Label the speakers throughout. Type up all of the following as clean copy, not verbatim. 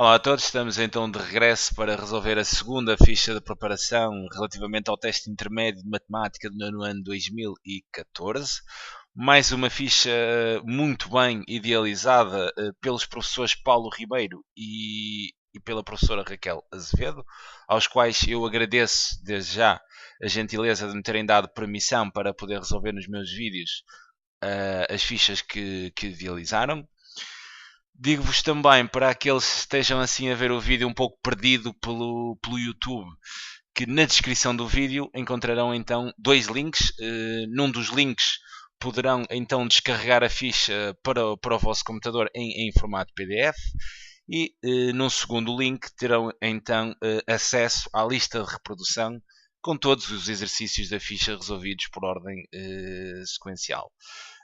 Speaker 1: Olá a todos, estamos então de regresso para resolver a segunda ficha de preparação relativamente ao teste intermédio de matemática do nono ano 2014. Mais uma ficha muito bem idealizada pelos professores Paulo Ribeiro e pela professora Raquel Azevedo, aos quais eu agradeço desde já a gentileza de me terem dado permissão para poder resolver nos meus vídeos as fichas que idealizaram. Digo-vos também, para aqueles que estejam assim a ver o vídeo um pouco perdido pelo YouTube, que na descrição do vídeo encontrarão então dois links. Num dos links poderão então descarregar a ficha para o vosso computador em formato PDF e num segundo link terão então acesso à lista de reprodução com todos os exercícios da ficha resolvidos por ordem sequencial.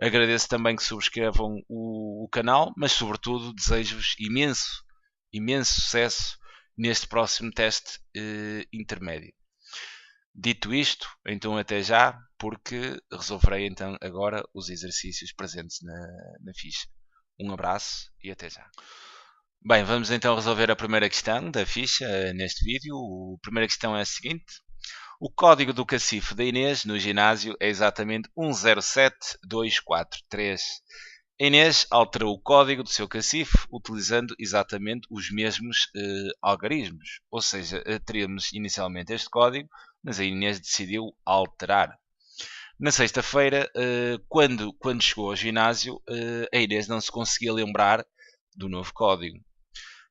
Speaker 1: Agradeço também que subscrevam o canal, mas sobretudo desejo-vos imenso sucesso neste próximo teste intermédio. Dito isto, então até já, porque resolverei então agora os exercícios presentes na ficha. Um abraço e até já. Bem, vamos então resolver a primeira questão da ficha neste vídeo. A primeira questão é a seguinte. O código do cacifo da Inês no ginásio é exatamente 107243. A Inês alterou o código do seu cacifo utilizando exatamente os mesmos algarismos. Ou seja, teríamos inicialmente este código, mas a Inês decidiu alterar. Na sexta-feira, quando chegou ao ginásio, a Inês não se conseguia lembrar do novo código.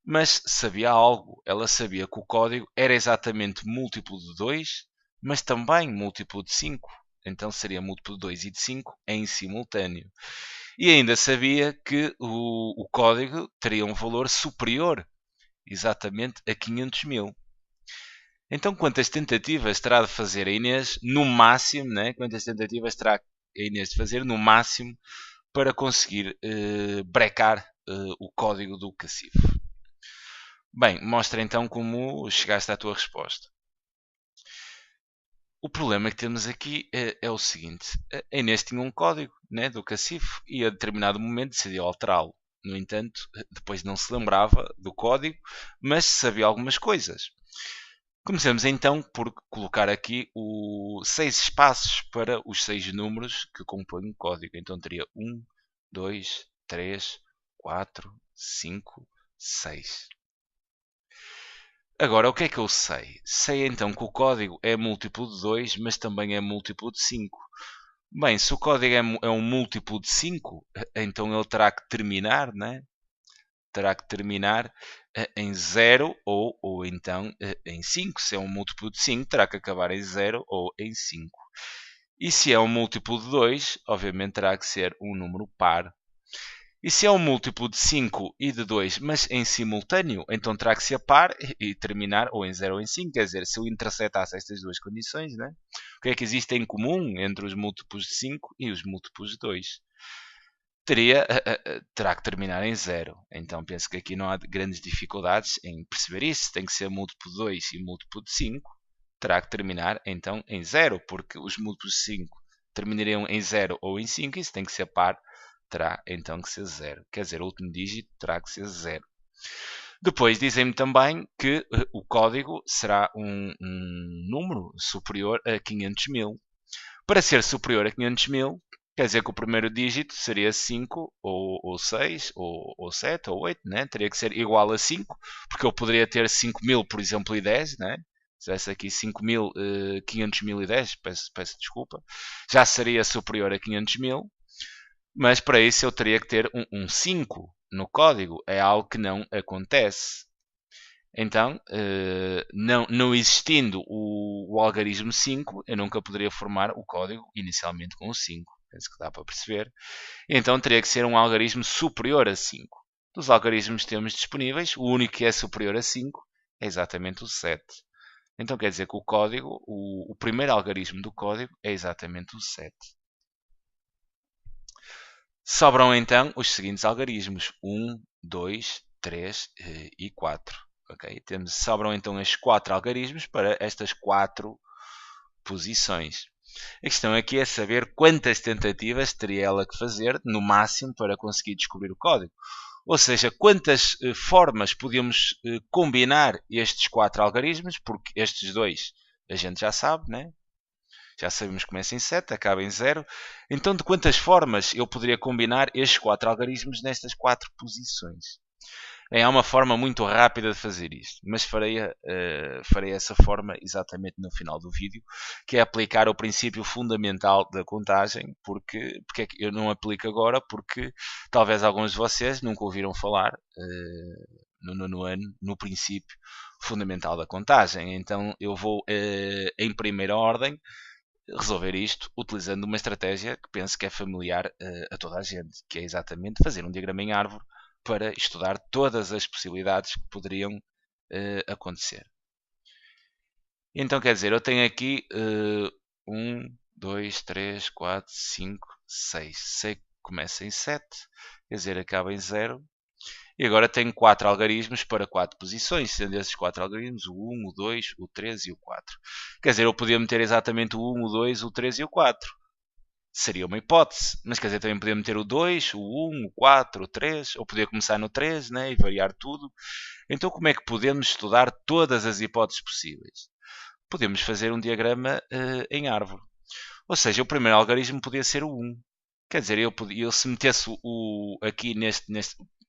Speaker 1: Mas sabia algo. Ela sabia que o código era exatamente múltiplo de 2, mas também múltiplo de 5. Então seria múltiplo de 2 e de 5 em simultâneo. E ainda sabia que o código teria um valor superior exatamente a 500 mil. Então quantas tentativas terá de fazer a Inês no máximo, né? Quantas tentativas terá a Inês de fazer no máximo para conseguir brecar o código do cacifo? Bem, mostra então como chegaste à tua resposta. O problema que temos aqui é o seguinte. A Inês tinha um código, né, do cacifo e a determinado momento decidiu alterá-lo. No entanto, depois não se lembrava do código, mas sabia algumas coisas. Comecemos então por colocar aqui os 6 espaços para os 6 números que compõem o código. Então teria 1, 2, 3, 4, 5, 6. Agora, o que é que eu sei? Sei então que o código é múltiplo de 2, mas também é múltiplo de 5. Bem, se o código é um múltiplo de 5, então ele terá que terminar, né? Terá que terminar em 0 ou então em 5. Se é um múltiplo de 5, terá que acabar em 0 ou em 5. E se é um múltiplo de 2, obviamente terá que ser um número par. E se é um múltiplo de 5 e de 2, mas em simultâneo, então terá que ser par e terminar ou em 0 ou em 5. Quer dizer, se eu intersetasse estas duas condições, né? O que é que existe em comum entre os múltiplos de 5 e os múltiplos de 2? Terá que terminar em 0. Então penso que aqui não há grandes dificuldades em perceber isso. Tem que ser múltiplo de 2 e múltiplo de 5. Terá que terminar então em 0, porque os múltiplos de 5 terminariam em 0 ou em 5. Isso tem que ser par. Terá então que ser 0. Quer dizer, o último dígito terá que ser 0. Depois dizem-me também que o código será um número superior a 500 mil. Para ser superior a 500 mil, quer dizer que o primeiro dígito seria 5 ou 6 ou 7 ou 8, né? Teria que ser igual a 5, porque eu poderia ter 5.000, por exemplo, e 10, né? Se tivesse aqui 5.000, 500.000 e 10, peço desculpa, já seria superior a 500 mil. Mas para isso eu teria que ter um 5 no código. É algo que não acontece. Então, não existindo o algarismo 5, eu nunca poderia formar o código inicialmente com o 5. Penso que dá para perceber. Então teria que ser um algarismo superior a 5. Dos algarismos que temos disponíveis, o único que é superior a 5 é exatamente o 7. Então quer dizer que o código, o primeiro algarismo do código é exatamente o 7. Sobram então os seguintes algarismos: 1, 2, 3 e 4. Okay? Sobram então estes 4 algarismos para estas 4 posições. A questão aqui é saber quantas tentativas teria ela que fazer, no máximo, para conseguir descobrir o código. Ou seja, quantas formas podemos combinar estes 4 algarismos, porque estes dois a gente já sabe, né? Já sabemos que começa em 7, acaba em 0. Então, de quantas formas eu poderia combinar estes 4 algarismos nestas 4 posições? Há uma forma muito rápida de fazer isto, mas farei essa forma exatamente no final do vídeo, que é aplicar o princípio fundamental da contagem. Porque é que eu não aplico agora? Porque talvez alguns de vocês nunca ouviram falar no nono ano, no princípio fundamental da contagem. Então eu vou, em primeira ordem, resolver isto utilizando uma estratégia que penso que é familiar a toda a gente, que é exatamente fazer um diagrama em árvore para estudar todas as possibilidades que poderiam acontecer. Então, quer dizer, eu tenho aqui 1, 2, 3, 4, 5, 6. Sei que começa em 7, quer dizer, acaba em 0. E agora tenho 4 algarismos para 4 posições, sendo esses 4 algarismos o 1, o 2, o 3 e o 4. Quer dizer, eu podia meter exatamente o 1, o 2, o 3 e o 4. Seria uma hipótese, mas quer dizer, também podia meter o 2, o 1, o 4, o 3, ou podia começar no 3, né, e variar tudo. Então, como é que podemos estudar todas as hipóteses possíveis? Podemos fazer um diagrama em árvore. Ou seja, o primeiro algarismo podia ser o 1. Quer dizer, eu se metesse aqui neste,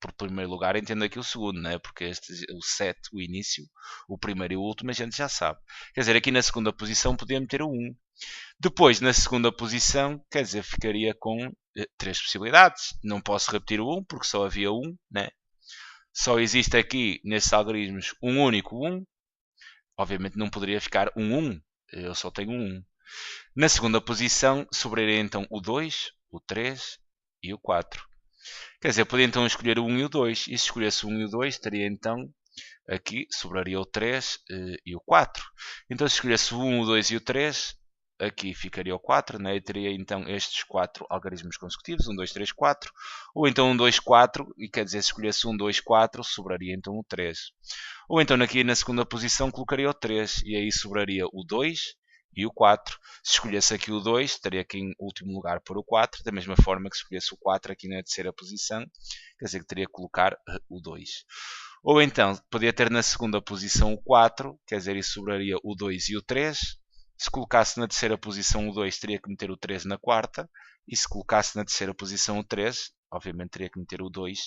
Speaker 1: por primeiro lugar, entendo aqui o segundo, né? Porque o 7, o início, o primeiro e o último, a gente já sabe. Quer dizer, aqui na segunda posição podia meter o 1. Depois, na segunda posição, quer dizer, ficaria com 3 possibilidades. Não posso repetir o 1, porque só havia 1, né? Só existe aqui, nestes algarismos, um único 1. Obviamente não poderia ficar um 1. Eu só tenho um 1. Na segunda posição, sobraria então o 2, o 3 e o 4. Quer dizer, eu podia então escolher o 1 e o 2. E se escolhesse o 1 e o 2, teria então aqui, sobraria o 3 e o 4. Então, se escolhesse o 1, o 2 e o 3, aqui ficaria o 4, né? E teria então estes 4 algarismos consecutivos, 1, 2, 3, 4. Ou então 1, 2, 4, e quer dizer, se escolhesse 1, 2, 4, sobraria então o 3. Ou então aqui na segunda posição colocaria o 3, e aí sobraria o 2 e o 4. Se escolhesse aqui o 2, estaria aqui em último lugar por o 4, da mesma forma que se escolhesse o 4 aqui na terceira posição, quer dizer que teria que colocar o 2. Ou então, podia ter na segunda posição o 4, quer dizer, isso sobraria o 2 e o 3. Se colocasse na terceira posição o 2, teria que meter o 3 na quarta. E se colocasse na terceira posição o 3, obviamente teria que meter o 2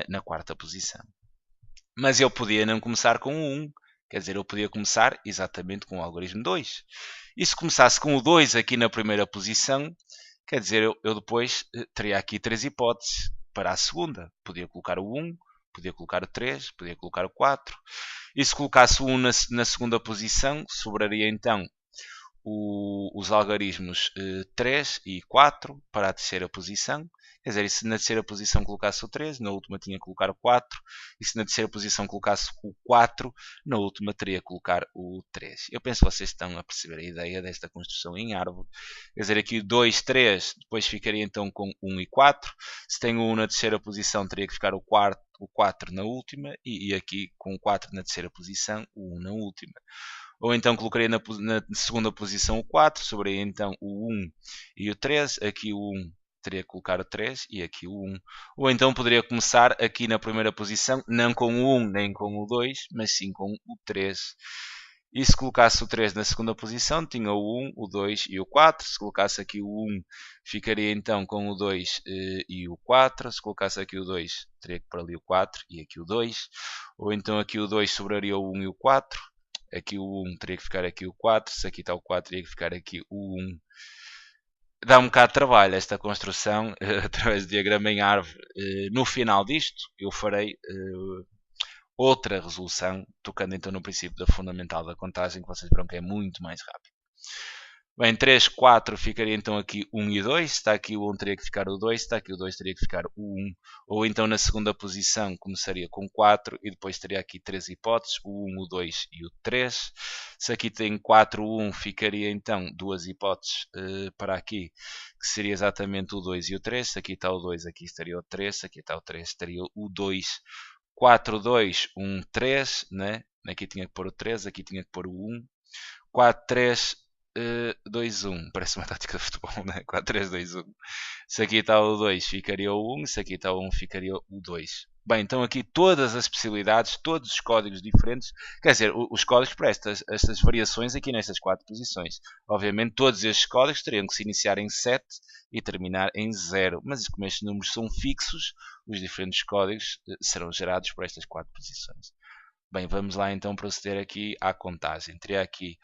Speaker 1: na quarta posição. Mas eu podia não começar com o 1. Quer dizer, eu podia começar exatamente com o algarismo 2. E se começasse com o 2 aqui na primeira posição, quer dizer, eu depois teria aqui 3 hipóteses para a segunda. Podia colocar o 1, podia colocar o 3, podia colocar o 4. E se colocasse o 1 na segunda posição, sobraria então os algarismos 3 e 4 para a terceira posição. Quer dizer, se na terceira posição colocasse o 3, na última tinha que colocar o 4. E se na terceira posição colocasse o 4, na última teria que colocar o 3. Eu penso que vocês estão a perceber a ideia desta construção em árvore. Quer dizer, aqui 2, 3, depois ficaria então com 1 e 4. Se tenho 1 na terceira posição, teria que ficar o 4 na última. E aqui com o 4 na terceira posição, o 1 na última. Ou então colocaria na segunda posição o 4, sobraria então o 1 e o 3. Aqui o 1 teria que colocar o 3 e aqui o 1. Ou então poderia começar aqui na primeira posição, não com o 1 nem com o 2, mas sim com o 3. E se colocasse o 3 na segunda posição, tinha o 1, o 2 e o 4. Se colocasse aqui o 1, ficaria então com o 2 e o 4. Se colocasse aqui o 2, teria que pôr ali o 4 e aqui o 2. Ou então aqui o 2 sobraria o 1 e o 4. Aqui o 1 teria que ficar aqui o 4. Se aqui está o 4, teria que ficar aqui o 1. Dá um bocado de trabalho esta construção através do diagrama em árvore. No final disto, eu farei outra resolução, tocando então no princípio da fundamental da contagem, que vocês verão que é muito mais rápido. Bem, 3, 4 ficaria então aqui 1 e 2. Se está aqui o 1 teria que ficar o 2. Se está aqui o 2 teria que ficar o 1. Ou então na segunda posição começaria com 4 e depois teria aqui 3 hipóteses. O 1, o 2 e o 3. Se aqui tem 4, o 1 ficaria então 2 hipóteses para aqui, que seria exatamente o 2 e o 3. Se aqui está o 2, aqui estaria o 3. Se aqui está o 3, estaria o 2. 4, 2, 1, 3. Né? Aqui tinha que pôr o 3, aqui tinha que pôr o 1. 4, 3... 2-1. Parece uma tática de futebol, né? 4-3-2-1. Se aqui está o 2, ficaria o 1. Se aqui está o 1, ficaria o 2. Bem, então aqui todas as possibilidades, todos os códigos diferentes, quer dizer, os códigos para estas variações aqui nestas 4 posições. Obviamente todos estes códigos teriam que se iniciar em 7 e terminar em 0, mas como estes números são fixos, os diferentes códigos serão gerados por estas 4 posições. Bem, vamos lá então proceder aqui à contagem. Teria aqui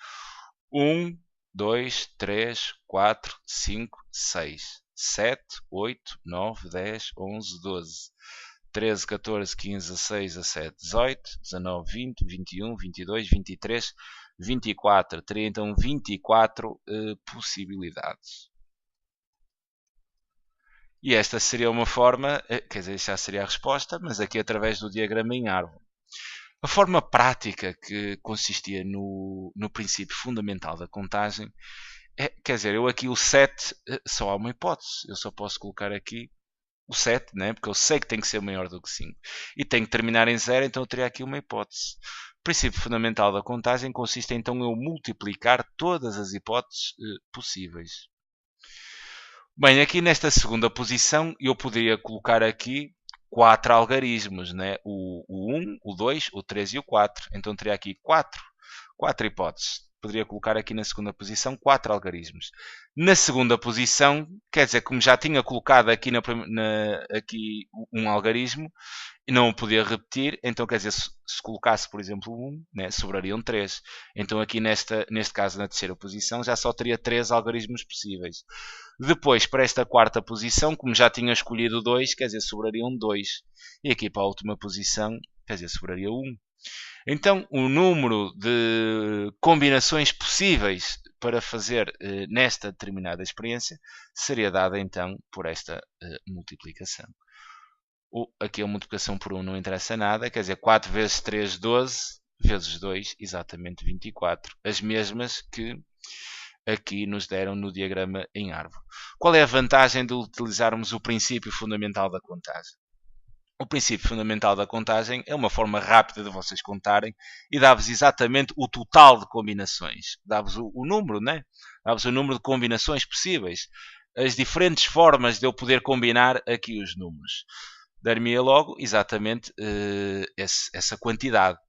Speaker 1: 1, 2, 3, 4, 5, 6, 7, 8, 9, 10, 11, 12, 13, 14, 15, 16, 17, 18, 19, 20, 21, 22, 23, 24. Teria então 24 possibilidades. E esta seria uma forma, quer dizer, já seria a resposta, mas aqui através do diagrama em árvore. A forma prática que consistia no princípio fundamental da contagem quer dizer, eu aqui o 7 só há uma hipótese. Eu só posso colocar aqui o 7, né? Porque eu sei que tem que ser maior do que 5. E tem que terminar em 0, então eu teria aqui uma hipótese. O princípio fundamental da contagem consiste então em eu multiplicar todas as hipóteses possíveis. Bem, aqui nesta segunda posição eu poderia colocar aqui 4 algarismos, né? O 1, o 2, o 3 e o 4. Então teria aqui 4 hipóteses. Poderia colocar aqui na segunda posição 4 algarismos. Na segunda posição, quer dizer, como já tinha colocado aqui, aqui um algarismo, e não o podia repetir, então quer dizer, se colocasse, por exemplo, 1, né, sobrariam 3. Então aqui neste caso, na terceira posição, já só teria 3 algarismos possíveis. Depois, para esta quarta posição, como já tinha escolhido 2, quer dizer, sobrariam 2. E aqui para a última posição, quer dizer, sobraria 1. Então, o número de combinações possíveis para fazer nesta determinada experiência seria dada então por esta multiplicação. Aqui a multiplicação por 1 não interessa nada, quer dizer, 4 vezes 3, 12, vezes 2, exatamente 24. As mesmas que aqui nos deram no diagrama em árvore. Qual é a vantagem de utilizarmos o princípio fundamental da contagem? O princípio fundamental da contagem é uma forma rápida de vocês contarem e dá-vos exatamente o total de combinações. Dá-vos o número, né? Dá-vos o número de combinações possíveis. As diferentes formas de eu poder combinar aqui os números. Dar-me-ia logo exatamente essa quantidade.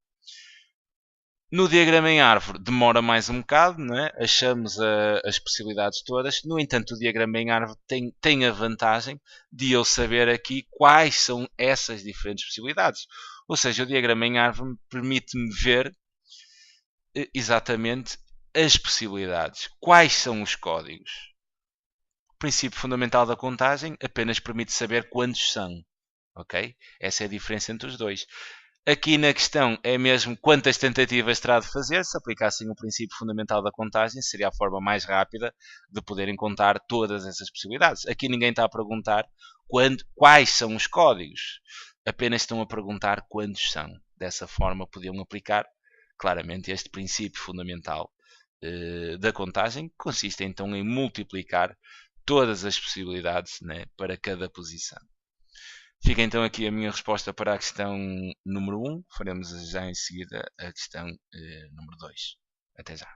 Speaker 1: No diagrama em árvore demora mais um bocado, não é? Achamos as possibilidades todas. No entanto, o diagrama em árvore tem a vantagem de eu saber aqui quais são essas diferentes possibilidades. Ou seja, o diagrama em árvore permite-me ver exatamente as possibilidades. Quais são os códigos? O princípio fundamental da contagem apenas permite saber quantos são. Ok? Essa é a diferença entre os dois. Aqui na questão é mesmo quantas tentativas terá de fazer. Se aplicassem o princípio fundamental da contagem, seria a forma mais rápida de poderem contar todas essas possibilidades. Aqui ninguém está a perguntar quais são os códigos. Apenas estão a perguntar quantos são. Dessa forma podiam aplicar claramente este princípio fundamental da contagem, que consiste então em multiplicar todas as possibilidades, né, para cada posição. Fica então aqui a minha resposta para a questão número 1. Faremos já em seguida a questão número 2. Até já.